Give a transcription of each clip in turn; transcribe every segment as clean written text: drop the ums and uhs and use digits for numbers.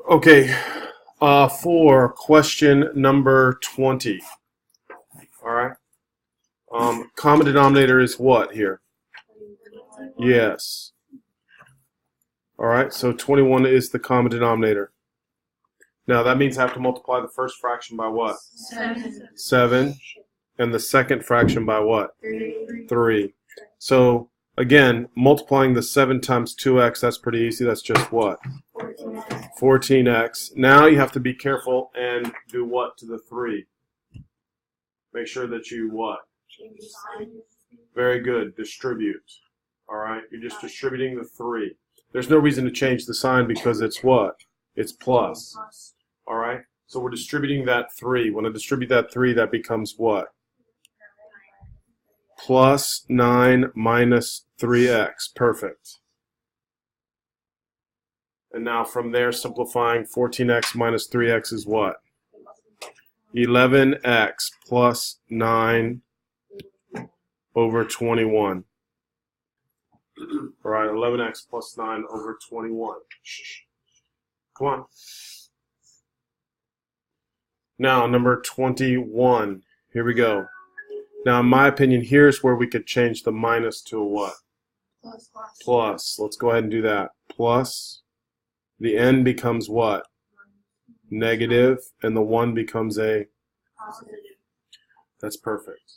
Okay, for question number 20. All right. Common denominator is what here? Yes. All right, so 21 is the common denominator. Now that means I have to multiply the first fraction by what? 7. And the second fraction by what? 3. So again, multiplying the 7 times 2x, that's pretty easy. That's just what? 14x. Now you have to be careful and do what to the 3? Make sure that you what? Very good. Distribute. All right, you're just distributing the 3. There's no reason to change the sign because it's what? It's plus. All right, so we're distributing that 3. When I distribute that 3, that becomes what? Plus 9 minus 3x. Perfect. And now from there, simplifying, 14x minus 3x is what? 11x plus 9 over 21. All right, 11x plus 9 over 21. Come on. Now, number 21. Here we go. Now, in my opinion, here's where we could change the minus to a what? Plus. Let's go ahead and do that. Plus. The n becomes what? Negative. And the 1 becomes a positive. That's perfect.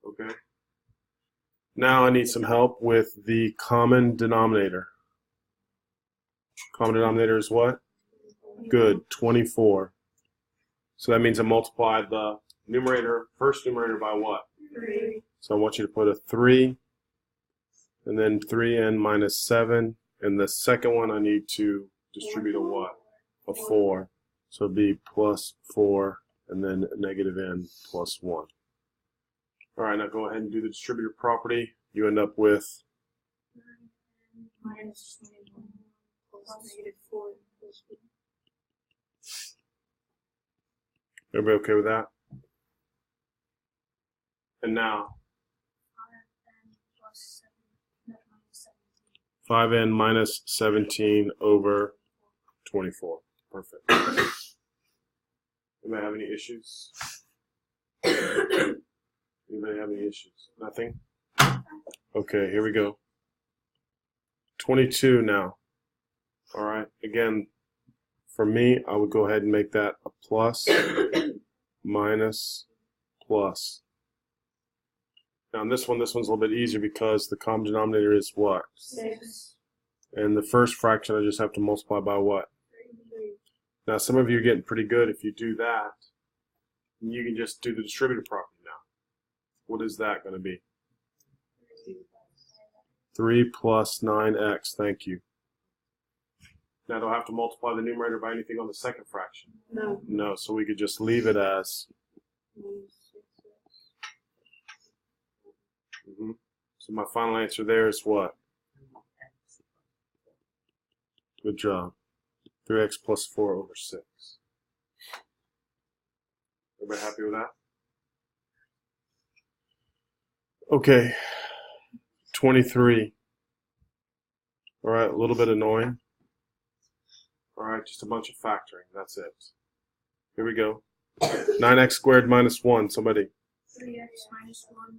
Okay. Now I need some help with the common denominator. Common denominator is what? Good. 24. So that means I multiplied the numerator, first numerator by what? 3. So I want you to put a 3, and then 3n minus 7, and the second one I need to distribute a what? A 4. So it'd be plus 4, and then negative n plus 1. All right, now go ahead and do the distributive property. You end up with 9 minus 21 plus negative 4 plus 1. Everybody okay with that? And now 5n minus 17 over 24. Perfect. Anybody have any issues? Anybody have any issues? Nothing? Okay, here we go. 22 now. All right, again, for me, I would go ahead and make that a plus, minus, plus. Now in this one's a little bit easier because the common denominator is what? 6. And the first fraction I just have to multiply by what? 3. Now some of you are getting pretty good. If you do that, you can just do the distributive property now. What is that going to be? 3 plus 9x. Thank you. Now do I have to multiply the numerator by anything on the second fraction? No. No, so we could just leave it as. So my final answer there is what? Good job. 3x plus 4 over 6. Everybody happy with that? Okay. 23. All right, a little bit annoying. All right, just a bunch of factoring. That's it. Here we go. 9x squared minus 1. Somebody. 3x minus 1.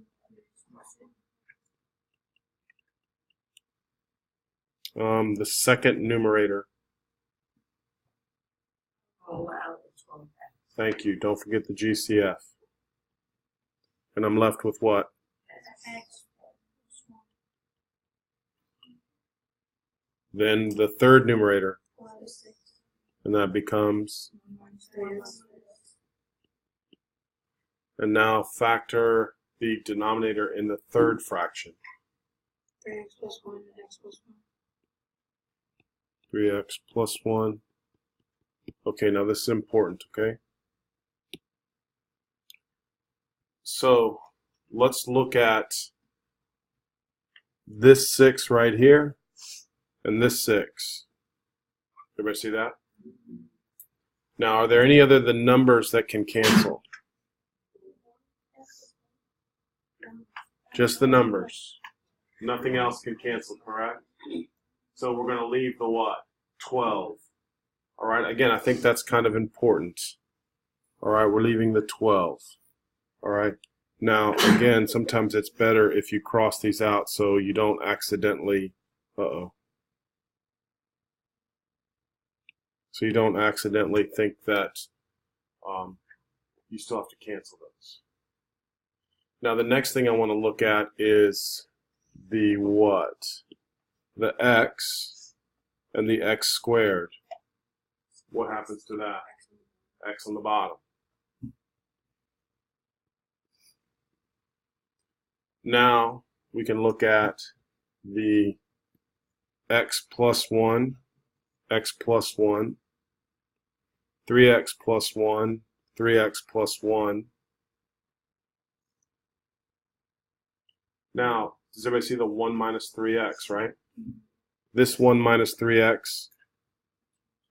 The second numerator. Oh, wow. Thank you. Don't forget the GCF. And I'm left with what? Then the third numerator. And that becomes. And now factor the denominator in the third fraction. 3x plus 1 and x plus 1. 3x plus 1. Okay, now this is important, okay? So let's look at this 6 right here and this 6. Everybody see that? Now, are there any other than numbers that can cancel? Just the numbers. Nothing else can cancel, correct? So we're going to leave the what? 12. All right, again, I think that's kind of important. All right, we're leaving the 12. All right, now, again, sometimes it's better if you cross these out so you don't accidentally, so you don't accidentally think that you still have to cancel those. Now, the next thing I want to look at is the what? The x and the x squared. What happens to that? X on the bottom. Now we can look at the x plus 1, x plus 1, 3x plus 1, 3x plus 1. Now, does everybody see the 1 minus 3x, right? This 1 minus 3x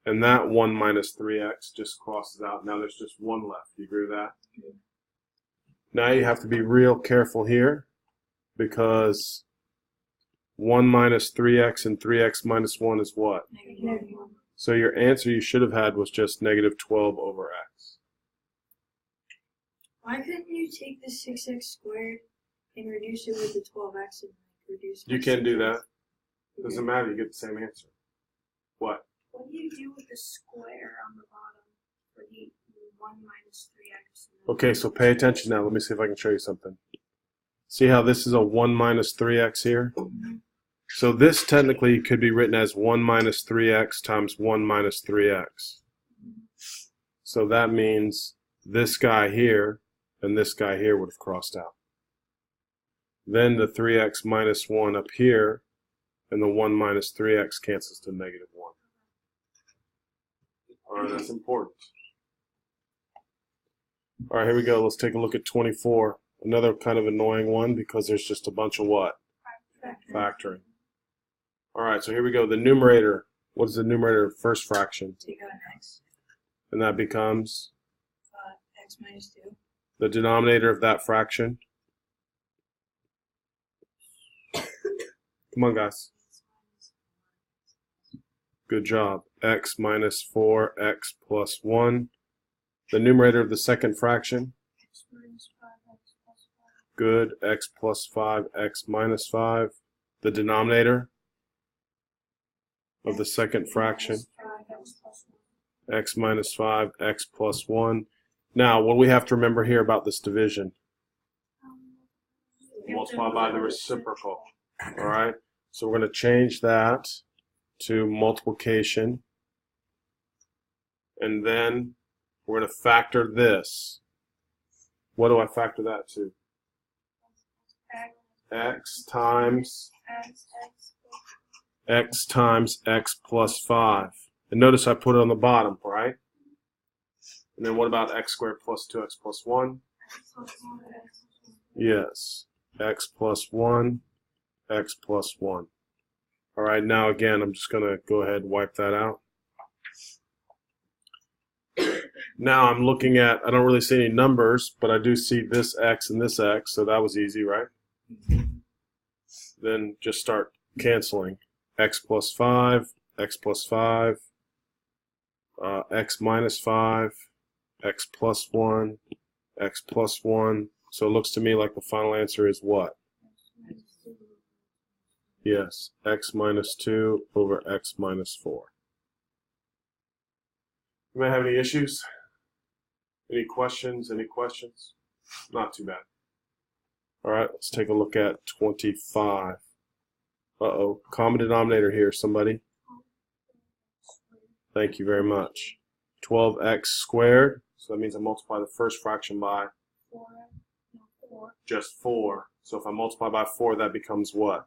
and that 1 minus 3x just crosses out. Now there's just 1 left. Do you agree with that? Now you have to be real careful here because 1 minus 3x and 3x minus 1 is what? -1. So your answer you should have had was just negative 12 over x. Why couldn't you take the 6x squared and reduce it with the 12x and reduce it? You can do that. Doesn't matter. You get the same answer. What? What do you do with the square on the bottom for the 1 minus 3x? Okay, so pay attention now. Let me see if I can show you something. See how this is a 1 minus 3x here? So this technically could be written as 1 minus 3x times 1 minus 3x. So that means this guy here and this guy here would have crossed out. Then the 3x minus 1 up here and the 1 minus 3x cancels to negative 1. All right, that's important. All right, here we go. Let's take a look at 24. Another kind of annoying one because there's just a bunch of what? Factoring. All right, so here we go. The numerator. What is the numerator of first fraction? Take out an x. And that becomes? X minus 2. The denominator of that fraction? Come on, guys. Good job. X minus 4, x plus 1. The numerator of the second fraction? X minus 5x plus 5. Good. X plus 5, x minus 5. The denominator of the second fraction? 5x plus 1. X minus 5, x plus 1. Now, what do we have to remember here about this division? Multiply by the reciprocal. All right? So we're going to change that to multiplication. And then we're going to factor this. What do I factor that to? X times x plus 5. And notice I put it on the bottom, right? And then what about x squared plus 2x plus 1? Yes. X plus 1, x plus 1. All right, now again, I'm just going to go ahead and wipe that out. Now I'm looking at, I don't really see any numbers, but I do see this x and this x, so that was easy, right? Then just start canceling. X plus 5, x plus 5, x minus 5, x plus 1, x plus 1. So it looks to me like the final answer is what? Yes, x minus 2 over x minus 4. You may have any issues? Any questions? Any questions? Not too bad. All right, let's take a look at 25. Uh-oh, common denominator here, somebody. Thank you very much. 12x squared, so that means I multiply the first fraction by 4. just 4. So if I multiply by 4, that becomes what?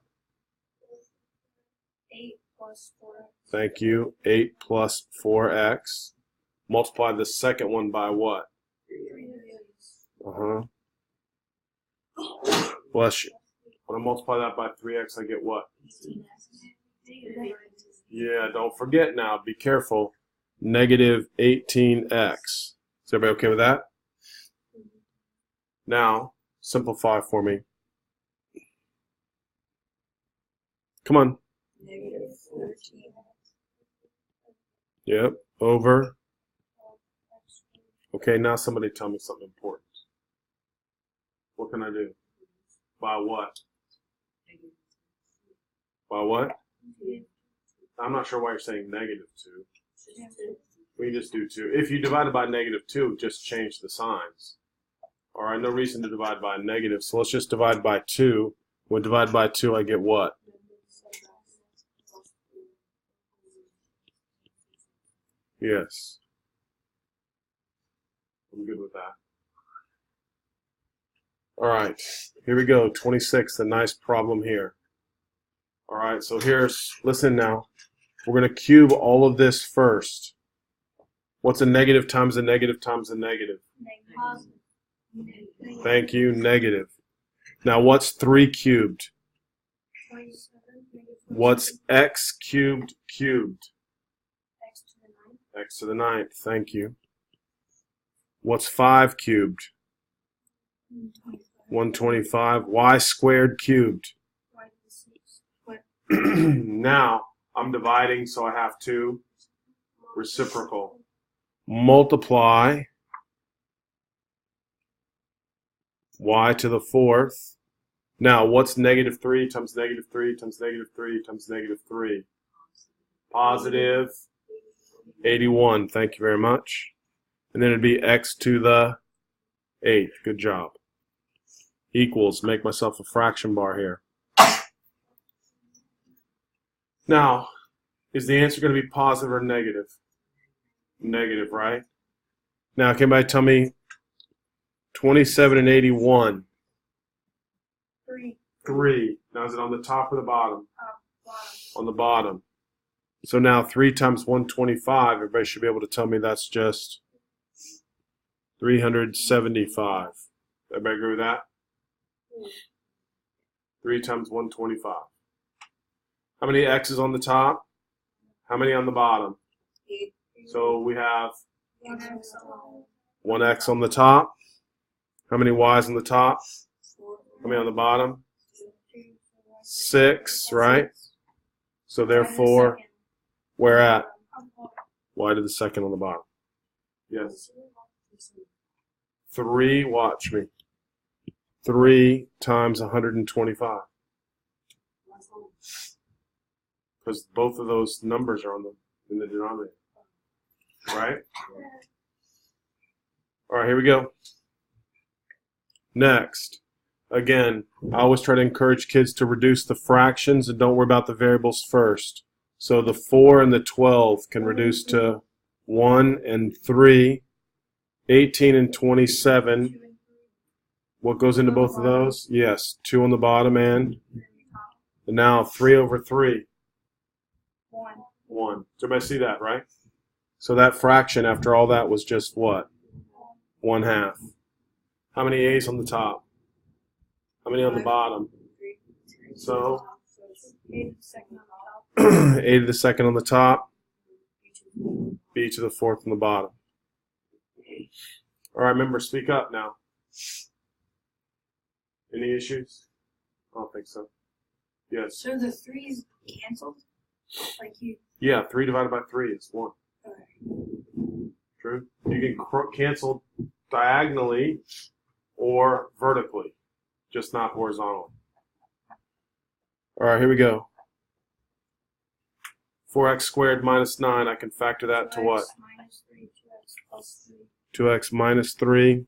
8 plus 4x. Thank you. 8 plus 4x. Multiply the second one by what? 3. Uh-huh. Bless you. When I multiply that by 3x, I get what? 18x. Yeah, don't forget now. Be careful. Negative 18x. Is everybody okay with that? Now, simplify for me. Come on. Negative 14x. Yep. over. Okay, now somebody tell me something important. What can I do? By what? By what? I'm not sure why you're saying -2. We can just do 2. If you divide it by -2, just change the signs. All right, no reason to divide by a negative, so let's just divide by 2. When divided by 2, I get what? Yes. I'm good with that. All right, here we go. 26, a nice problem here. All right, so listen now. We're going to cube all of this first. What's a negative times a negative times a negative? Thank you, negative. Now, what's 3 cubed? What's x cubed cubed? X to the 9th, thank you. What's 5 cubed? 125. Y squared cubed. Now, I'm dividing, so I have to reciprocal. Multiply y to the 4th. Now, what's -3 times -3 times -3 times -3? Positive 81. Thank you very much. And then it'd be x to the 8th. Good job. Equals, make myself a fraction bar here. Now, is the answer going to be positive or negative? Negative, right? Now, can anybody tell me 27 and 81? 3. Now, is it on the top or the bottom? On the bottom. So now 3 times 125, everybody should be able to tell me that's just 375. Everybody agree with that? 3 times 125. How many x's on the top? How many on the bottom? So we have 1 x on the top. How many y's on the top? How many on the bottom? 6, right? So therefore, where at? Y to the 2nd on the bottom. Yes. 3, watch me. 3 times 125. Because both of those numbers are in the denominator. Right? All right, here we go. Next. Again, I always try to encourage kids to reduce the fractions and don't worry about the variables first. So the 4 and the 12 can reduce to 1 and 3. 18 and 27. What goes into both of those? Yes, 2 on the bottom and now 3 over 3. 1. Does everybody see that, right? So that fraction after all that was just what? 1/2. How many a's on the top? How many on the bottom? So a to the 2nd on the top, b to the 4th on the bottom. All right, remember, speak up now. Any issues? I don't think so. Yes. So the 3's canceled? Like you? Yeah, 3 divided by 3 is 1. Okay. True? You can cancel diagonally or vertically, just not horizontally. All right, here we go. 4x squared minus 9, I can factor that to what? 2x minus 3,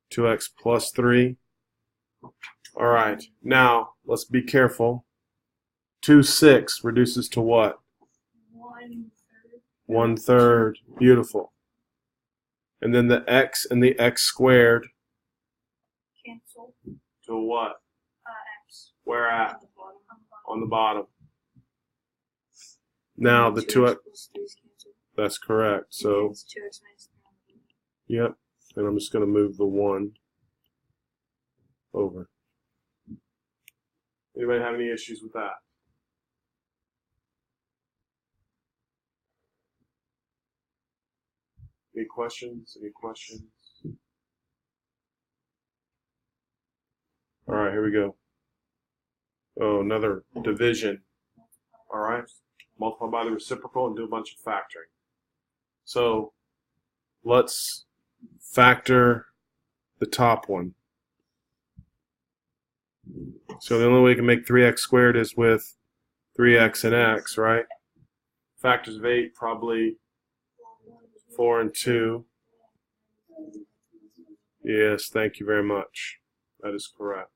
2x plus 3. All right, now let's be careful. 2 6 reduces to what? 1/3. Beautiful. And then the x and the x squared Cancel. to what? X. Where at? On the bottom. Now the 2x. That's correct. So, yep. And I'm just going to move the 1 over. Anybody have any issues with that? Any questions? Any questions? All right, here we go. Oh, another division. All right. Multiply by the reciprocal and do a bunch of factoring. So let's factor the top one. So the only way we can make 3x squared is with 3x and x, right? Factors of 8, probably 4 and 2. Yes, thank you very much. That is correct.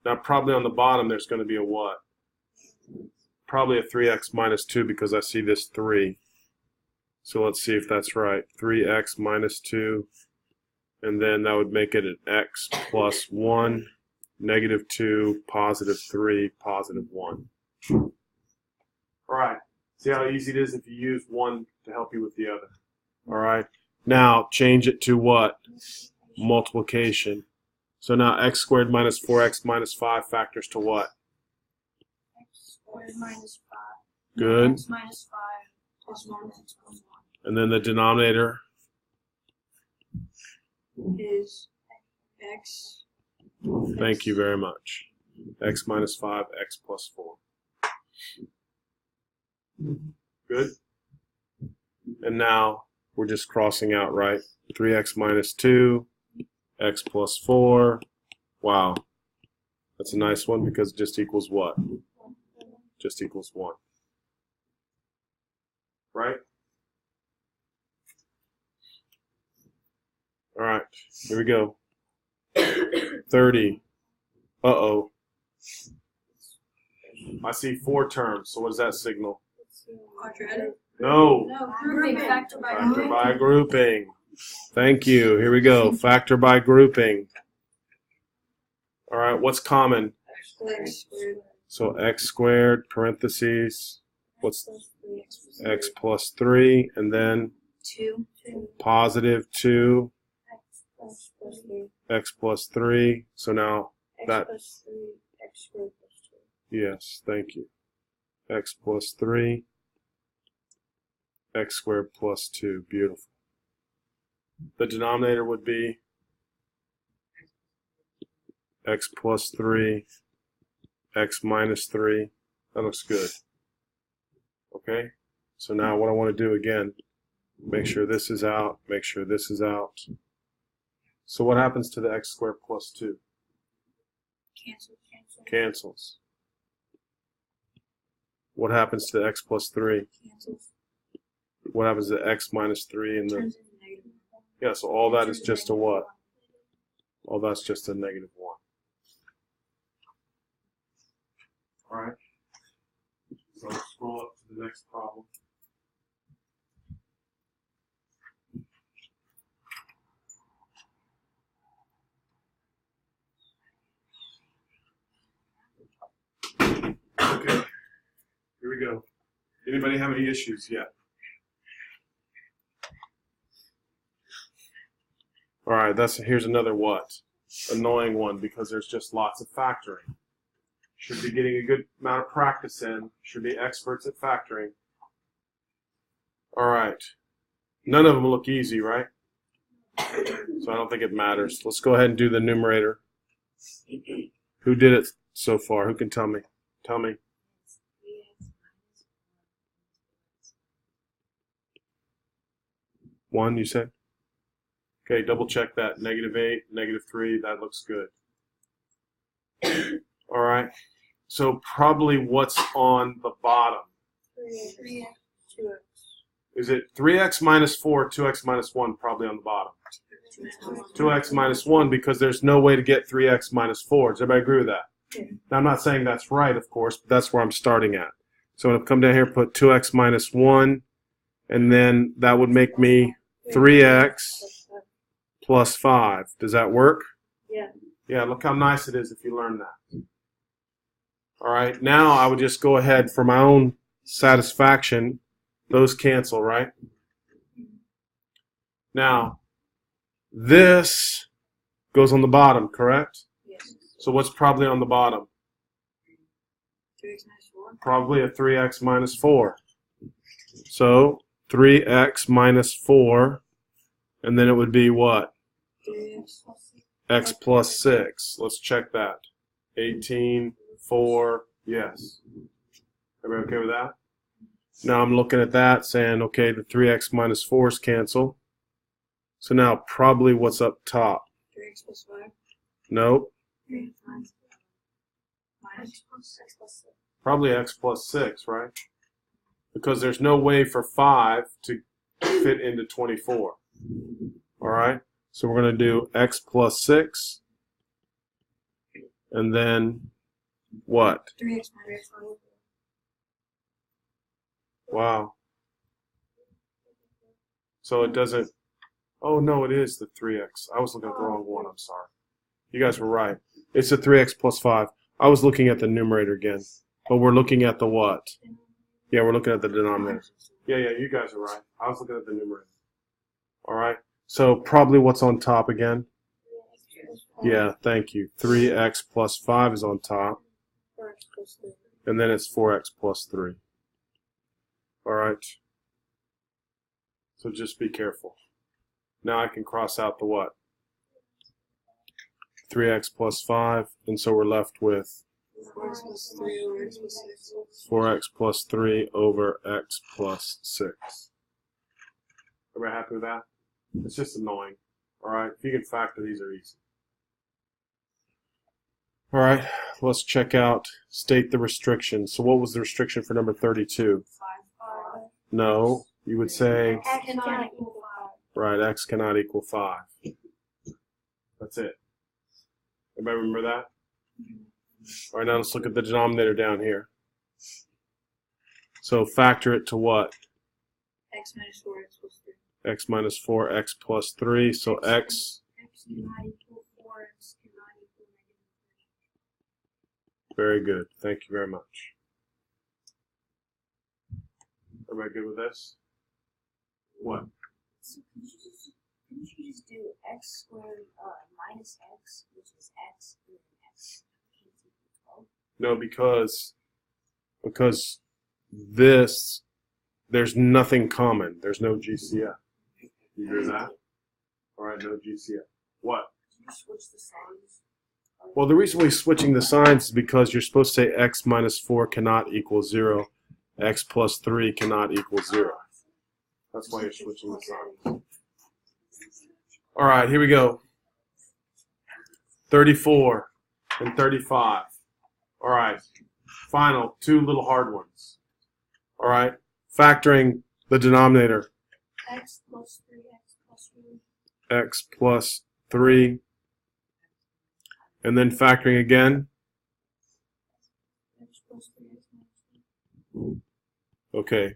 Now probably on the bottom there's going to be a what? Probably a 3x minus 2 because I see this 3. So let's see if that's right. 3x minus 2. And then that would make it an x plus 1, negative 2, positive 3, positive 1. All right. See how easy it is if you use one to help you with the other. All right. Now change it to what? Multiplication. So now x squared minus 4x minus 5 factors to what? X squared minus 5. Good. X minus 5 plus 1 x plus 1. And then the denominator? Is x. Thank you very much. X minus 5, x plus 4. Good? And now we're just crossing out, right? 3x minus 2, x plus 4. Wow. That's a nice one because it just equals what? Just equals 1. Right? All right. Here we go. 30. Uh-oh. I see 4 terms. So what does that signal? Quadratic. No. No, grouping. Factor by Factor grouping. by grouping. Thank you. Here we go. Factor by grouping. All right. What's common? X squared. So x squared, parentheses, what's X x plus plus 3, 3, and then 2. positive 2, X plus 3. x plus 3. So now X that, plus 3. X squared plus 2. yes, thank you. X plus 3, x squared plus 2. Beautiful. The denominator would be x plus 3, x minus 3. That looks good. Okay? So now what I want to do again, make sure this is out, make sure this is out. So what happens to the x squared plus 2? Cancel. Cancels. What happens to the x plus 3? Cancels. What happens to x minus 3 and the... Turns into negative. Yeah, so all that is just a what? All that's just a negative 1. All right. So let's scroll up to the next problem. Okay. Here we go. Anybody have any issues yet? All right, here's another what? Annoying one because there's just lots of factoring. Should be getting a good amount of practice in. Should be experts at factoring. All right. None of them look easy, right? So I don't think it matters. Let's go ahead and do the numerator. Who did it so far? Who can tell me? Tell me. One, you said? Okay, double check that. -8, -3, that looks good. All right. So probably what's on the bottom? 3x. 2x. Is it 3x minus 4, 2x minus 1 probably on the bottom? 2x minus 1 because there's no way to get 3x minus 4. Does everybody agree with that? Yeah. Now, I'm not saying that's right, of course, but that's where I'm starting at. So I'm going to come down here, put 2x minus 1, and then that would make me 3x plus 5. Does that work? Yeah. Yeah, look how nice it is if you learn that. All right, now I would just go ahead for my own satisfaction. Those cancel, right? Now, this goes on the bottom, correct? Yes. So what's probably on the bottom? 3x minus 4. Probably a 3x minus 4. So 3x minus 4, and then it would be what? 3x plus 6. X plus 6. Let's check that. 18, 4, yes. Everybody okay with that? Now I'm looking at that saying, okay, the 3x minus 4's cancel. So now probably what's up top? 3x plus 5. Nope. 3 times minus x plus 6. Probably x plus 6, right? Because there's no way for 5 to fit into 24. All right? So we're going to do x plus 6. And then what? 3x minus 5. Wow. So it doesn't... Oh, no, it is the 3x. I was looking at the wrong one. I'm sorry. You guys were right. It's the 3x plus 5. I was looking at the numerator again. But we're looking at the what? Yeah, we're looking at the denominator. Yeah, you guys are right. I was looking at the numerator. All right. So probably what's on top again? Yeah, thank you. 3x plus 5 is on top. 4x plus 3. And then it's 4x plus 3. All right. So just be careful. Now I can cross out the what? 3x plus 5. And so we're left with 4x plus 3 over x plus 6. 4x plus 3 over x plus 6. Everybody happy with that? It's just annoying. All right. If you can factor, these are easy. All right. Let's check out, state the restriction. So what was the restriction for number 32? 5. No. You would say, X cannot equal 5. right, x cannot equal 5. That's it. Everybody remember that? All right, now let's look at the denominator down here. So factor it to what? X minus 4x plus 3. X minus 4x plus 3. So x, X cannot equal 4x cannot equal -3. very good. Thank you very much. Everybody good with this? What? So couldn't you just do x squared minus x, which is x, and then x equals 12? No, because this, there's nothing common. There's no GCF. You hear that? All right, no GCF. What? Did you switch the signs? Well, the reason we're switching the signs is because you're supposed to say x minus 4 cannot equal 0. X plus 3 cannot equal 0. That's why you're switching the signs. All right, here we go. 34 and 35. All right, final, two little hard ones. All right, factoring the denominator. X plus 3x plus 1. X plus 3. And then factoring again. X plus 3x minus 1. Okay.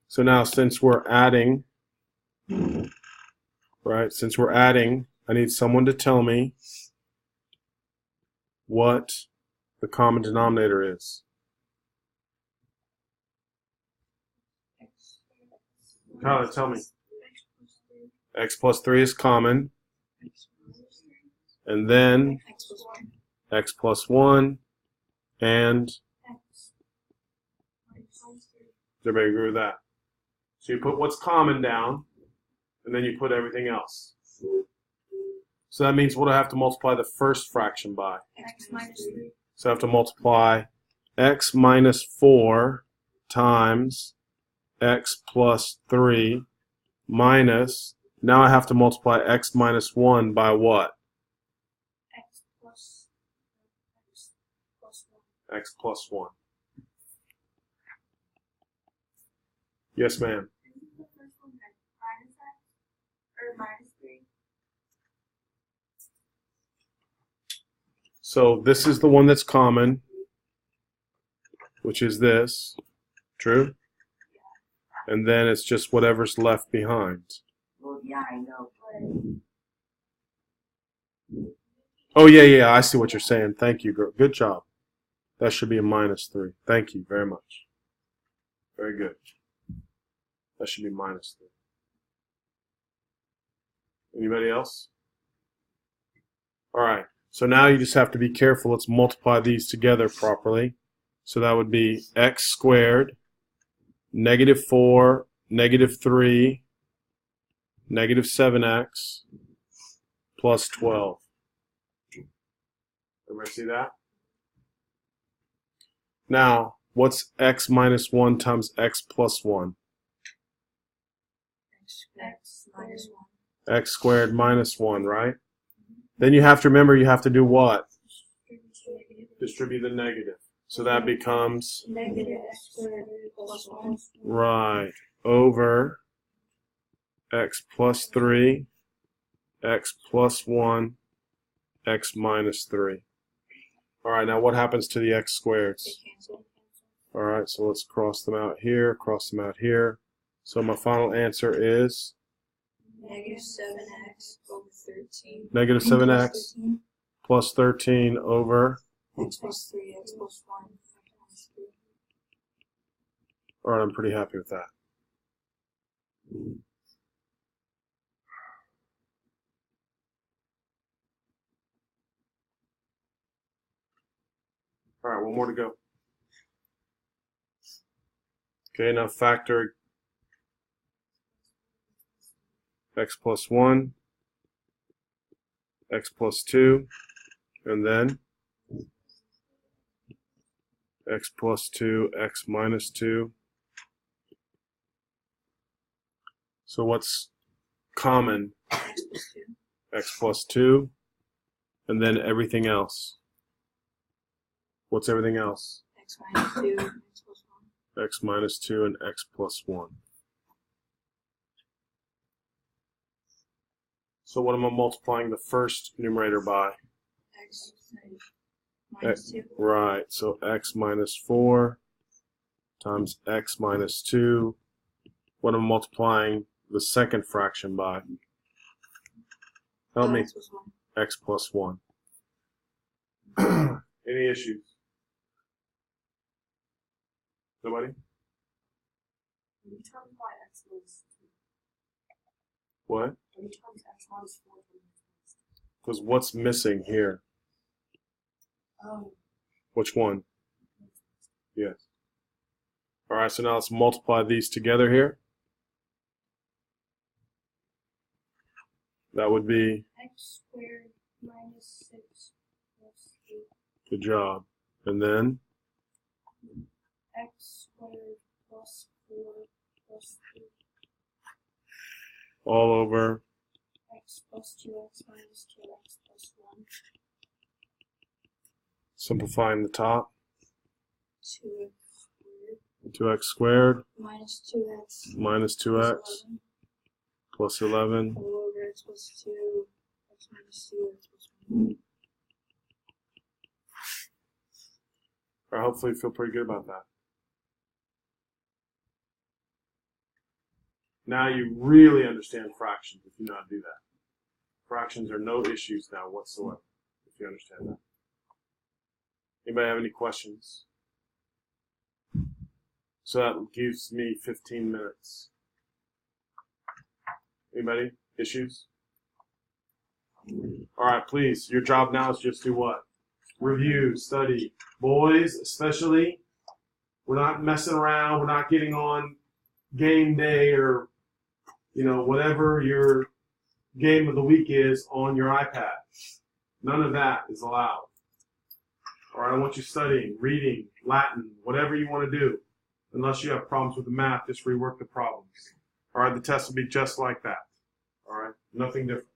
So now since we're adding, right, since we're adding, I need someone to tell me what the common denominator is. Tyler, tell me. X plus 3 is common. And then X plus 1. x plus 1 and X minus 3. does everybody agree with that? So you put what's common down, and then you put everything else. So that means what do I have to multiply the first fraction by? X minus 3. So I have to multiply x minus 4 times x plus 3 minus, now I have to multiply x minus 1 by what? X plus 1. X plus 1. Yes, ma'am. Isn't the first one minus x? Or minus 3? So this is the one that's common, which is this. True? And then it's just whatever's left behind. Well, yeah, I know, but Oh, yeah, I see what you're saying. Thank you, girl. Good job. That should be a minus 3. Thank you very much. Very good. That should be minus 3. Anybody else? All right. So now you just have to be careful. Let's multiply these together properly. So that would be x squared, negative 4, negative 3, negative 7x, plus 12. Everybody see that? Now, What's x minus 1 times x plus 1? X minus 1. X squared minus 1, right? Then you have to remember you have to do what? Distribute the negative. So that becomes, Negative x squared plus 1. right, over x plus 3, x plus 1, x minus 3. All right, now what happens to the x squareds? They cancel. All right, so let's cross them out here, cross them out here. So my final answer is Negative 7x over 13. negative 7x plus 13 over, X plus 3x plus 1. Minus 3. all right, I'm pretty happy with that. All right, one more to go. Okay, now factor x plus 1, x plus 2, and then x plus 2, x minus 2. So what's common? X plus 2. X plus 2, and then everything else. What's everything else? X minus 2. X plus 1. X minus 2 and x plus 1. So what am I multiplying the first numerator by? X minus 2. Right, so x minus 4 times x minus 2. What am I multiplying the second fraction by? Help me. X plus 1. X plus 1. Any issues? Nobody? When you times by x minus 2. What? When you times x minus 4. Because what's missing here? Oh. Which one? Yes. All right, so now let's multiply these together here. That would be, X squared minus 6 plus 8. good job. And then, X squared plus 4 plus 3. all over, X plus 2x minus 2x plus 1. simplifying the top, 2x squared 2x squared minus 2x minus plus 2x 11. plus 11. All over x plus 2, x minus 2, x plus 1. All right, hopefully you feel pretty good about that. Now you really understand fractions if you know how to do that. Fractions are no issues now whatsoever if you understand that. Anybody have any questions? So that gives me 15 minutes. Anybody? Issues? All right, please. Your job now is just do what? Review, study. Boys, especially, we're not messing around. We're not getting on game day or, whatever your game of the week is on your iPad. None of that is allowed. All right, I want you studying, reading, Latin, whatever you want to do. Unless you have problems with the math, just rework the problems. All right, the test will be just like that. All right, nothing different.